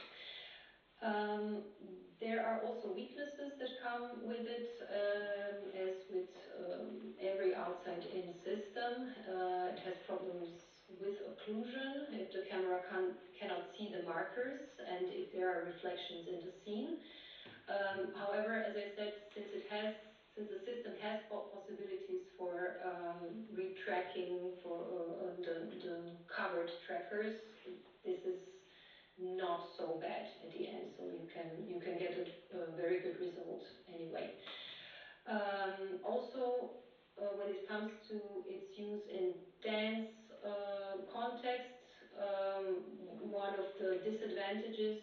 There are also weaknesses that come with it, as with every outside-in system. It has problems with occlusion if the camera cannot see the markers and if there are reflections in the scene. However, as I said, since the system has possibilities for retracking for the covered trackers, this is not so bad at the end. So you can get a very good result anyway. Also, when it comes to its use in dance context, one of the disadvantages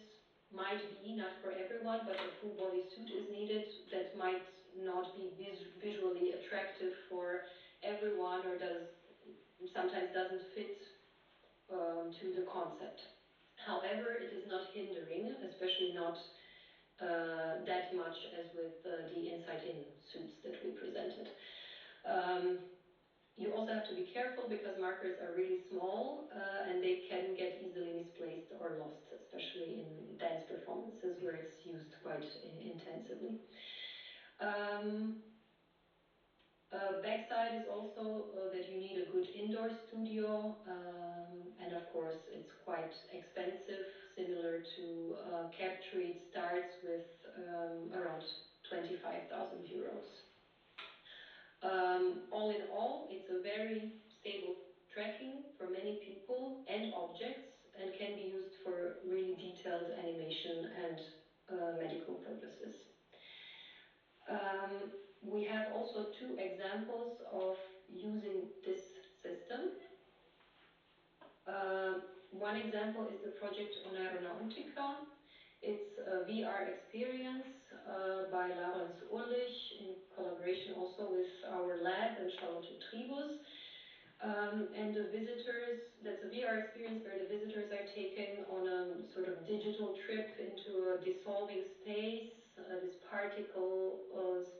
might be, not for everyone, but a full body suit is needed. That might not be visually attractive for everyone, or sometimes doesn't fit to the concept. However, it is not hindering, especially not that much as with the inside-in suits that we presented. You also have to be careful because markers are really small and they can get easily misplaced or lost, especially in dance performances where it's used quite intensively. Backside is also that you need a good indoor studio, and of course it's quite expensive, similar to Capture. It starts with around 25,000 euros. All in all, it's a very stable tracking for many people and objects, and can be used for really detailed animation and medical purposes. We have also two examples of using this system. One example is the project Oneironautica. It's a VR experience by Laurens Ullich in collaboration also with our lab and Charlotte Tribus. And the visitors, that's a VR experience where the visitors are taken on a sort of digital trip into a dissolving space, this particle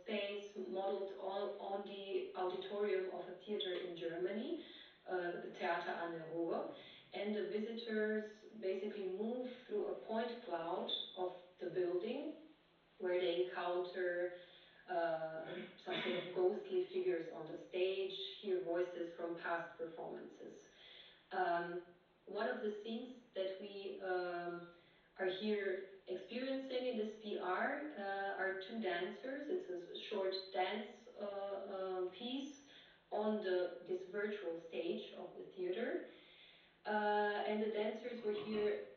space modeled on the auditorium of a theater in Germany, the Theater an der Ruhr. And the visitors basically move through a point cloud of the building where they encounter some sort of ghostly figures on the stage, hear voices from past performances. One of the scenes that we are here experiencing in this VR are two dancers. It's a short dance piece on this virtual stage of the theater. And the dancers were here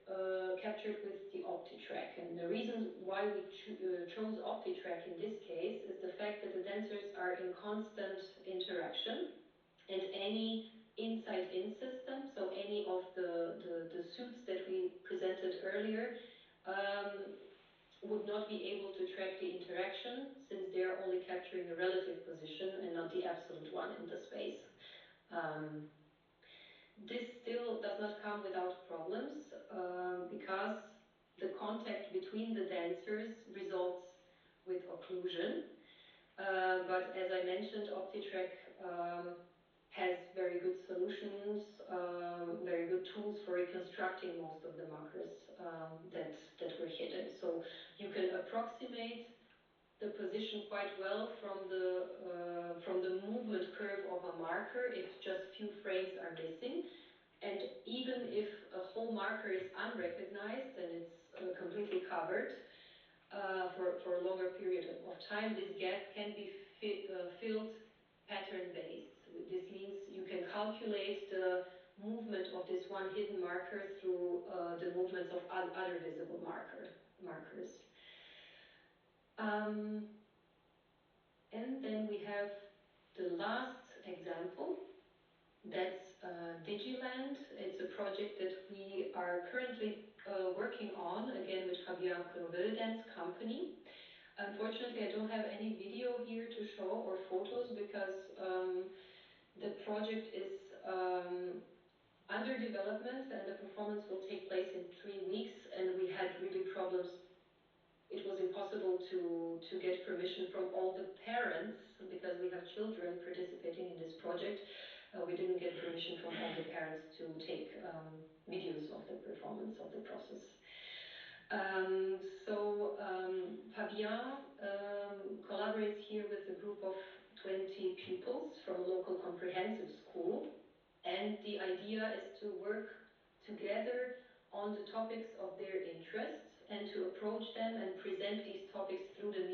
captured with the OptiTrack. And the reasons why we chose OptiTrack in this case is the fact that the dancers are in constant interaction, and any inside-in system, so any of the suits that we presented earlier, would not be able to track the interaction, since they are only capturing a relative position and not the absolute one in the space. This still does not come without problems because the contact between the dancers results with occlusion. But as I mentioned, OptiTrack has very good solutions, very good tools for reconstructing most of the markers that were hidden. So you can approximate the position quite well from the movement curve of a marker if just few frames are missing. And even if a whole marker is unrecognized and it's completely covered for a longer period of time, this gap can be filled pattern-based. This means you can calculate the movement of this one hidden marker through the movements of other visible markers. And then we have the last example. That's Digiland. It's a project that we are currently working on, again with Fabien Kreuvedens' company. Unfortunately, I don't have any video here to show or photos because the project is under development and the performance will take place in 3 weeks, and we had really problems. It was impossible to get permission from all the parents because we have children participating in this project. We didn't get permission from all the parents to take videos of the performance of the process. Fabien collaborates here with a group of 20 pupils from a local comprehensive school, and the idea is to work together on the topics of their interests and to approach them and present these topics through the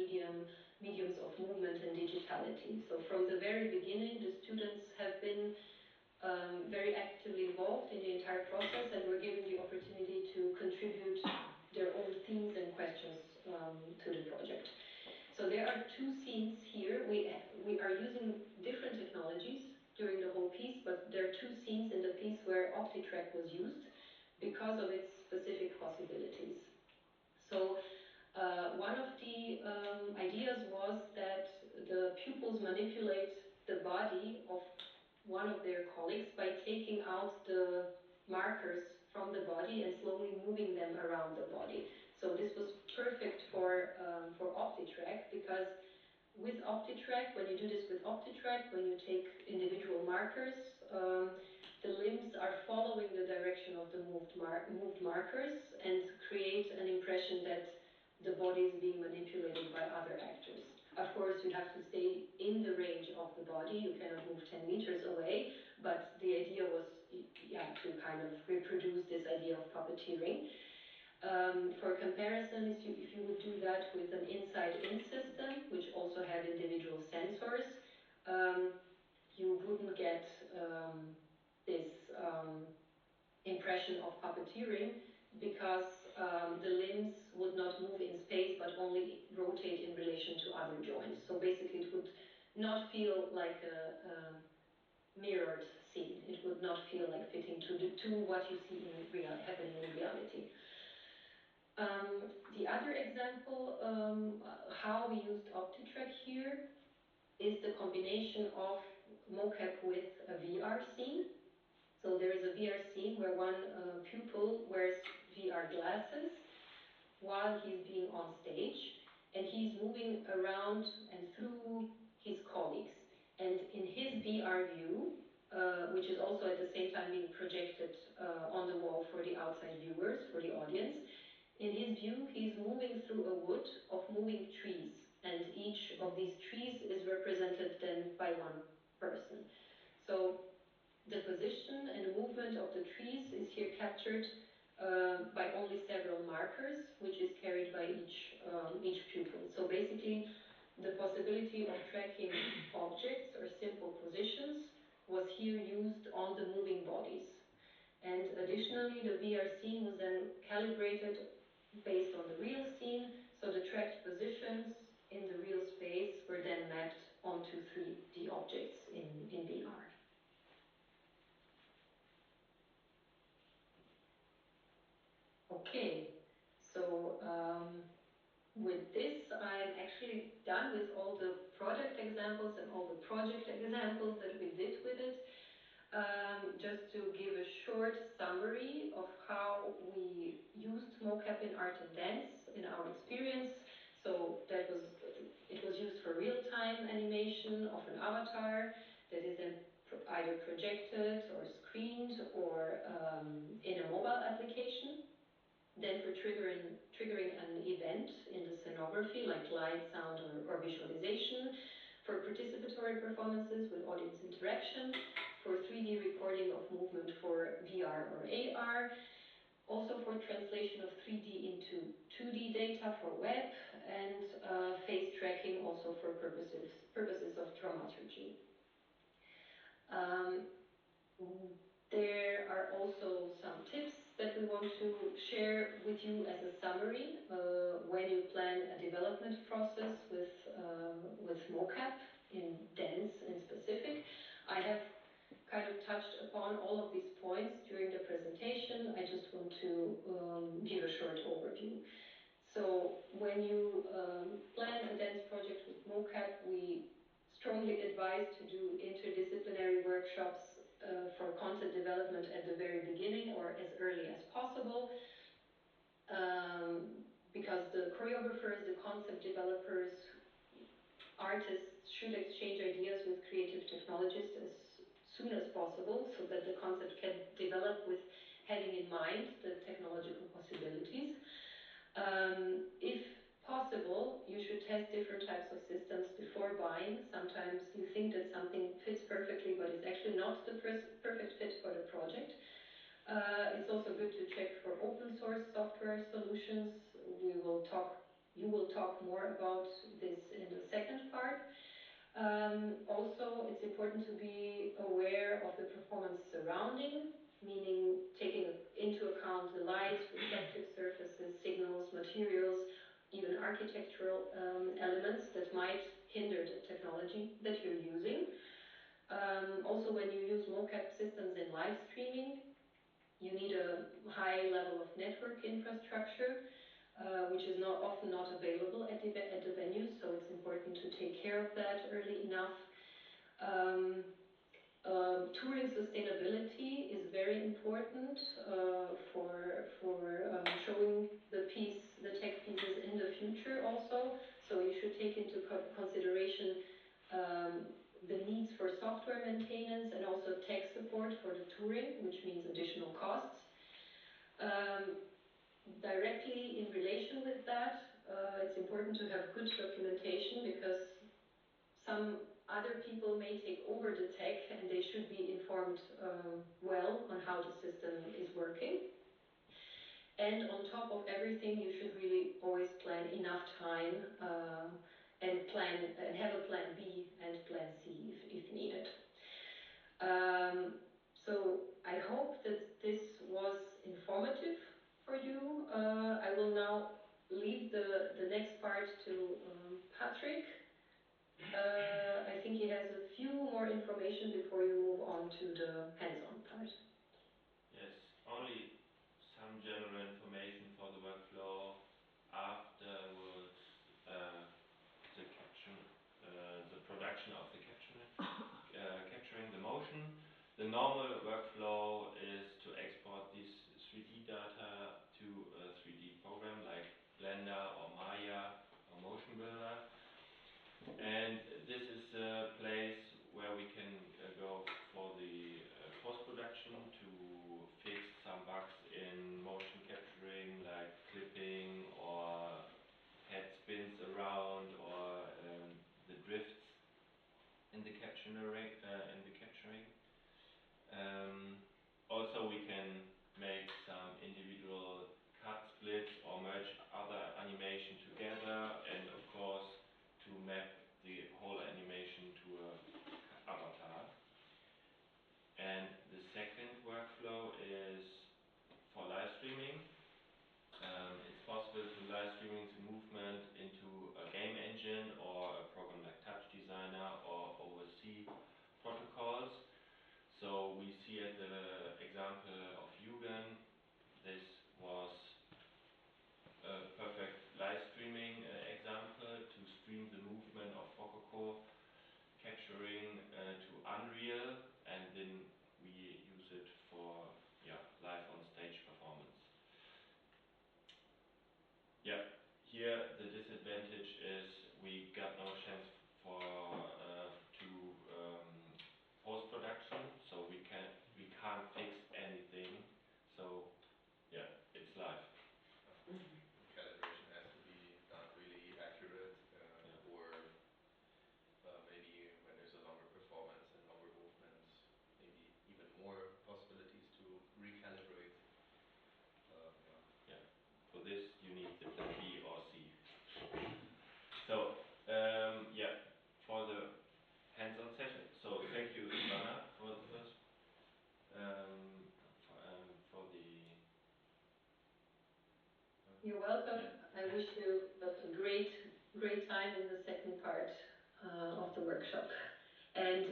mediums of movement and digitality. So from the very beginning, the students have been very actively involved in the entire process and were given the opportunity to contribute their own themes and questions to the project. So there are 2 scenes here. We are using different technologies during the whole piece, but there are 2 scenes in the piece where OptiTrack was used because of its specific possibilities. So one of the ideas was that the pupils manipulate the body of one of their colleagues by taking out the markers from the body and slowly moving them around the body. So this was perfect for OptiTrack, because with OptiTrack, when you do this with OptiTrack, when you take individual markers, the limbs are following the direction of the moved markers and create an impression that the body is being manipulated by other actors. Of course, you have to stay in the range of the body. You cannot move 10 meters away, but the idea was, to kind of reproduce this idea of puppeteering. For comparison, if you would do that with an inside-in system, which also have individual sensors, you wouldn't get this impression of puppeteering, because the limbs would not move in space but only rotate in relation to other joints. So basically it would not feel like a mirrored scene. It would not feel like fitting to what you see happening in reality. The other example, how we used OptiTrack here, is the combination of MoCap with a VR scene. So there is a VR scene where one pupil wears VR glasses while he's being on stage, and he's moving around and through his colleagues. And in his VR view, which is also at the same time being projected on the wall for the outside viewers, for the audience, in his view, he's moving through a wood of moving trees, and each of these trees is represented then by one person. So the position and movement of the trees is here captured by only several markers, which is carried by each pupil. So basically, the possibility of tracking objects or simple positions was here used on the moving bodies. And additionally, the VR scene was then calibrated based on the real scene, so the tracked positions in the real space were then mapped onto 3D objects in VR. Okay, so with this, I'm actually done with all the product examples and all the project examples that we did with it. Just to give a short summary of how we used MoCap in art and dance in our experience. So it was used for real-time animation of an avatar that is then either projected or screened or in a mobile application. Then for triggering an event in the scenography, like light, sound, or visualization, for participatory performances with audience interaction, for 3D recording of movement for VR or AR, also for translation of 3D into 2D data for web, and face tracking also for purposes of dramaturgy. There are also some tips that we want to share with you as a summary when you plan a development process with MoCap in dance in specific. I have kind of touched upon all of these points during the presentation. I just want to give a short overview. So when you plan a dance project with MoCap, we strongly advise to do interdisciplinary workshops for content development at the very beginning or as early as possible, because the choreographers, the concept developers, artists should exchange ideas with creative technologists as soon as possible so that the concept can develop with having in mind the technological possibilities. If possible, you should test different types of systems before buying. Sometimes you think that something fits perfectly, but it's actually not the perfect fit for the project. It's also good to check for open source software solutions. You will talk more about this in the second part. Also, it's important to be aware of the performance surrounding, meaning taking into account the lights, reflective surfaces, signals, materials, even architectural elements that might hinder the technology that you're using. Also, when you use MoCap systems in live streaming, you need a high level of network infrastructure, which is often not available at the venues, so it's important to take care of that early enough. Touring sustainability is very important for showing the tech pieces in the future also. So you should take into consideration the needs for software maintenance and also tech support for the touring, which means additional costs. Directly in relation with that, it's important to have good documentation, because some other people may take over the tech and they should be informed well on how the system is working. And on top of everything, you should really always plan enough time and have a plan B and plan C if needed. So I hope that this was informative for you. I will now leave the next part to Patrick. I think he has a few more information before you move on to the hands-on part. Yes, only some general information for the workflow afterwards. The production of the capturing the motion. The normal workflow is to export this 3D data to a 3D program like Blender or Maya or Motion Builder. And this is a place where we can go for the post-production to fix some bugs in motion capturing, like clipping or head spins around, or the drifts in the capturing. Also, we can make some individual cut splits or merge other animation together, and of course to map the whole animation to a avatar. And the second workflow is for live streaming. It's possible to live streaming the movement into a game engine or a program like Touch Designer or OSC protocols. So we see at the example of Yugen, this was a perfect live streaming example to stream the movement of Rococo capturing to Unreal, and then we use it for live on stage performance. Here the disadvantage is we got no chance for to post-production, so we can't fix anything. So it's live. this, you need the plan B or C. So, yeah, for the hands-on session. So thank you, Ivana, for the first, for the. You're welcome. Yeah. I wish you a great, great time in the second part of the workshop. And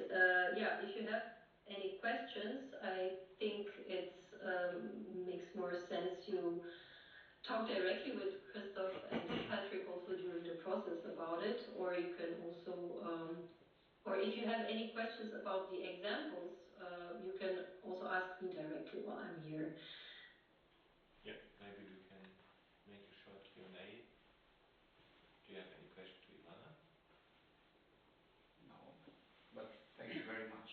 yeah, if you have any questions, I think it's makes more sense you talk directly with Christoph and Patrick also during the process about it, or you can also, or if you have any questions about the examples, you can also ask me directly while I'm here. Yeah, maybe we can make a short Q&A. Do you have any question to Ivana? No, but thank you very much.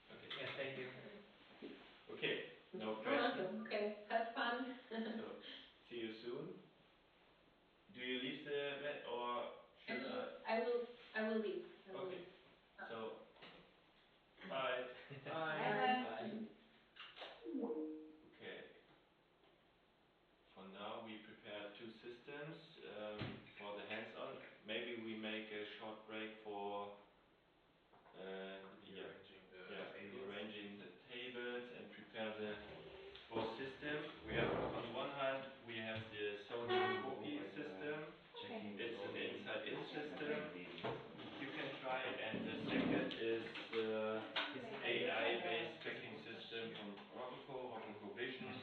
Okay. Yes, thank you. Okay, no You're question. welcome. Okay, have fun. So, see you soon. Do you leave the event or should I? I will leave. Okay. So, bye. Bye. Bye. Bye. Okay. For now, we prepared two systems for the hands-on. Maybe we make a short break for rearranging the tables and prepare the both system. We have on the one hand we have the sodium copy system. It's an inside-in system. You can try, and the second is the AI-based tracking system from Rocco Vision,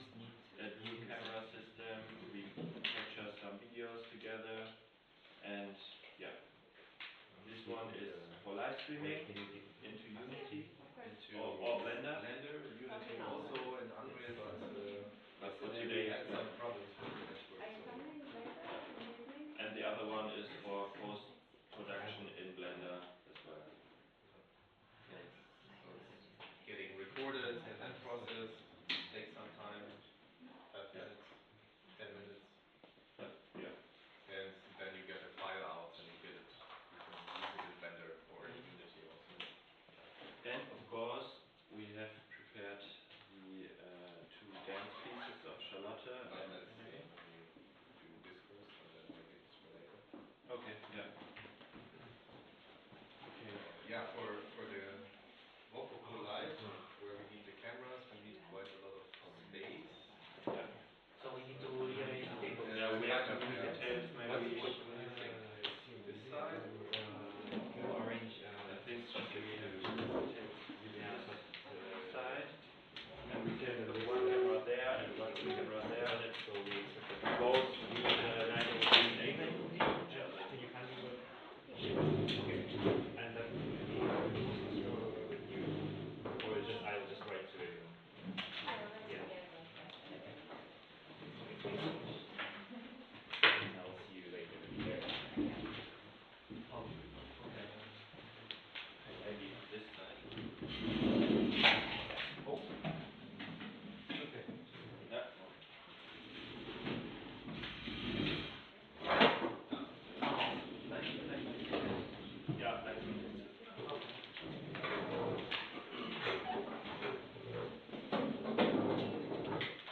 a dual camera system. We capture some videos together, and yeah, this one is for live streaming into Unity or Blender. Blender, Unity also, and Unreal, but for today today we had it's some problems with the network. Are you coming later in the evening? And the other one is for post-production in Blender as well. Yes, so it's getting recorded and then processed. Takes some time, 5 minutes, 10 minutes. Yeah. And then you get a file out and you get it. You can use it in Blender or in Unity also. And of course, we have prepared the two dance pieces of Charlotte. But And let's maybe do this first and then maybe this for later. Okay. Yeah. Okay. Yeah, for the Vogel Live, where we need the cameras, we need quite a lot of space. Yeah. So we need to rearrange the tables. Yeah, we have to kind of, move the tables maybe. What do you think? This side? I think we have to move the tables to this side. And we can put one camera there and one camera there. So we both need a nice screen angle. Can you hand me the... Okay. And then you... Or just, I'll just write to you. I will write Yeah. together one session. Okay. Okay, thank you so much. And I'll see you later. There. Oh, okay. Maybe this side. Oh. Okay. Yeah. Yeah, I think it's okay.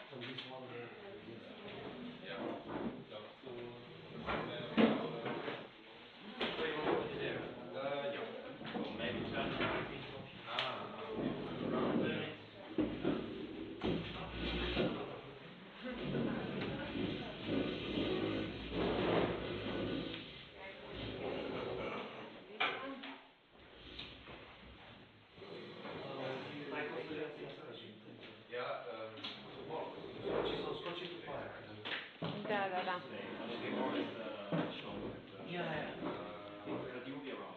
So this one, Yeah. No, so instead of camera. So you want to put it there? Yeah. So maybe turn it. Okay, turn around. Then it's. Yeah, tomorrow. Skoczy tu parę. Da.